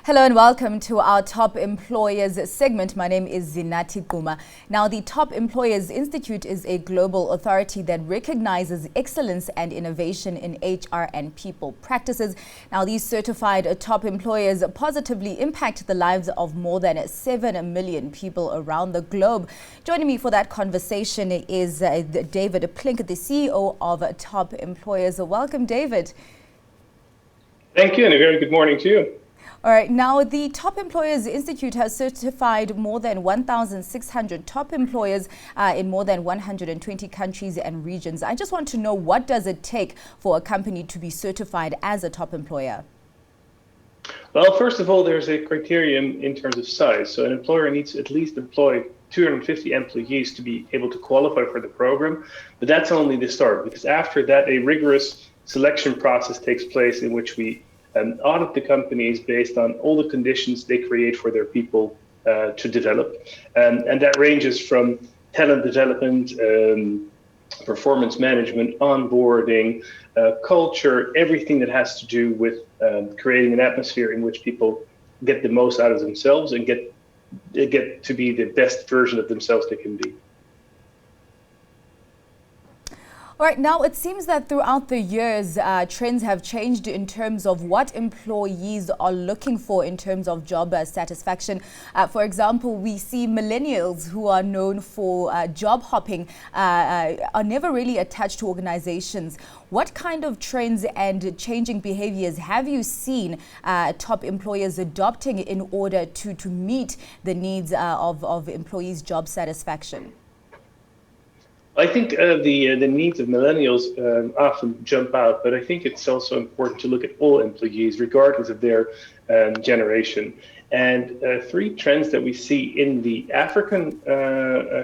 Hello and welcome to our Top Employers segment. My name is Zinathi Gquma. Now, the Top Employers Institute is a global authority that recognizes excellence and innovation in HR and people practices. Now, these certified top employers positively impact the lives of more than 7 million people around the globe. Joining me for that conversation is David Plink, the CEO of Top Employers. Welcome, David. Thank you, and a very good morning to you. All right. Now, the Top Employers Institute has certified more than 1,600 top employers in more than 120 countries and regions. I just want to know, what does it take for a company to be certified as a top employer? Well, first of all, there's a criterion in terms of size. So an employer needs to at least employ 250 employees to be able to qualify for the program. But that's only the start, because after that, a rigorous selection process takes place in which we audit the companies based on all the conditions they create for their people to develop. And that ranges from talent development, performance management, onboarding, culture, everything that has to do with creating an atmosphere in which people get the most out of themselves and get to be the best version of themselves they can be. All right. Now, it seems that throughout the years, trends have changed in terms of what employees are looking for in terms of job satisfaction. For example, we see millennials who are known for job hopping are never really attached to organizations. What kind of trends and changing behaviors have you seen top employers adopting in order to meet the needs of employees' job satisfaction? I think the needs of millennials often jump out, but I think it's also important to look at all employees, regardless of their generation. And three trends that we see in the African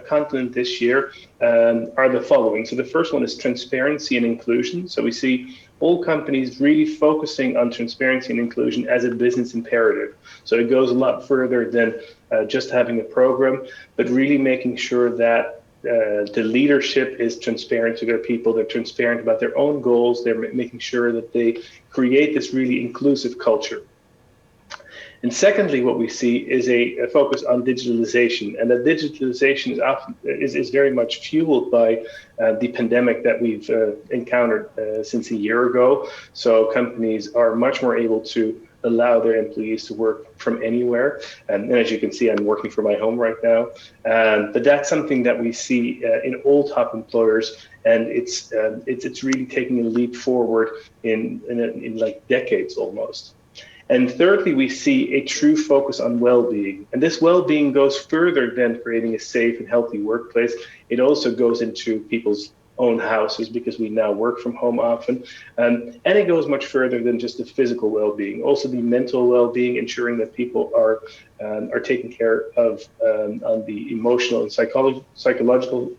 continent this year are the following. So the first one is transparency and inclusion. So we see all companies really focusing on transparency and inclusion as a business imperative. So it goes a lot further than just having a program, but really making sure that the leadership is transparent to their people. They're transparent about their own goals. They're making sure that they create this really inclusive culture. And secondly, what we see is a focus on digitalization, and that digitalization is often is very much fueled by the pandemic that we've encountered since a year ago. So companies are much more able to allow their employees to work from anywhere. And as you can see, I'm working from my home right now. But that's something that we see in all top employers, and it's really taking a leap forward in like decades almost. And thirdly, we see a true focus on well-being. And this well-being goes further than creating a safe and healthy workplace. It also goes into people's own houses, because we now work from home often. And it goes much further than just the physical well-being, also the mental well-being, ensuring that people are taken care of on the emotional and psychological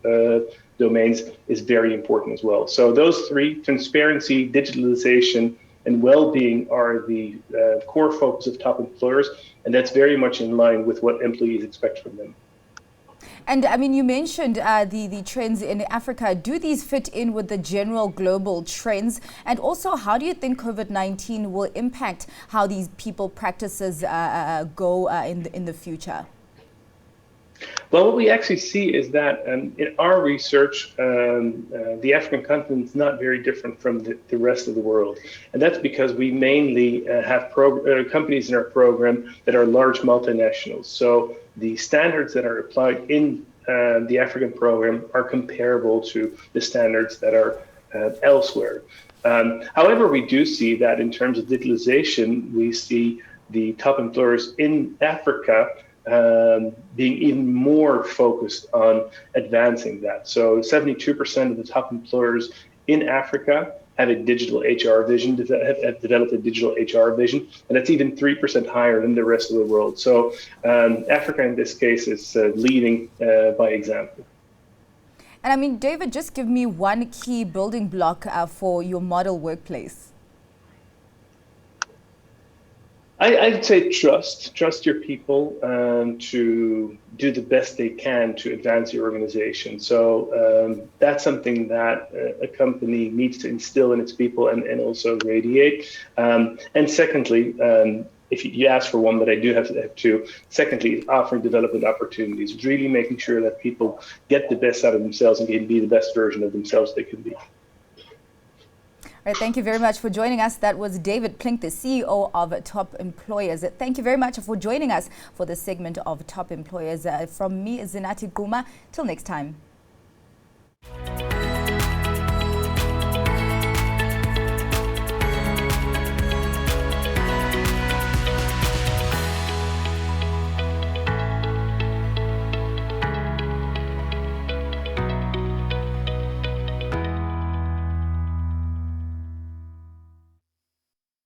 domains is very important as well. So those three, transparency, digitalization, and well-being, are the core focus of top employers, and that's very much in line with what employees expect from them. And I mean, you mentioned the trends in Africa. Do these fit in with the general global trends? And also, how do you think COVID-19 will impact how these people practices go in the future? Well, what we actually see is that in our research, the African continent is not very different from the rest of the world. And that's because we mainly have companies in our program that are large multinationals. So the standards that are applied in the African program are comparable to the standards that are elsewhere. However, we do see that in terms of digitalization, we see the top employers in Africa being even more focused on advancing that. So 72% of the top employers in Africa have a digital HR vision, have developed a digital HR vision, and that's even 3% higher than the rest of the world. So Africa in this case is leading by example. And I mean, David, just give me one key building block for your model workplace. I'd say trust your people to do the best they can to advance your organization. So that's something that a company needs to instill in its people and also radiate. And secondly, if you ask for one, but I do have two. Secondly, is offering development opportunities. It's really making sure that people get the best out of themselves and can be the best version of themselves they can be. All right, thank you very much for joining us. That was David Plink, the CEO of Top Employers. Thank you very much for joining us for this segment of Top Employers. From me, Zinathi Gquma. Till next time.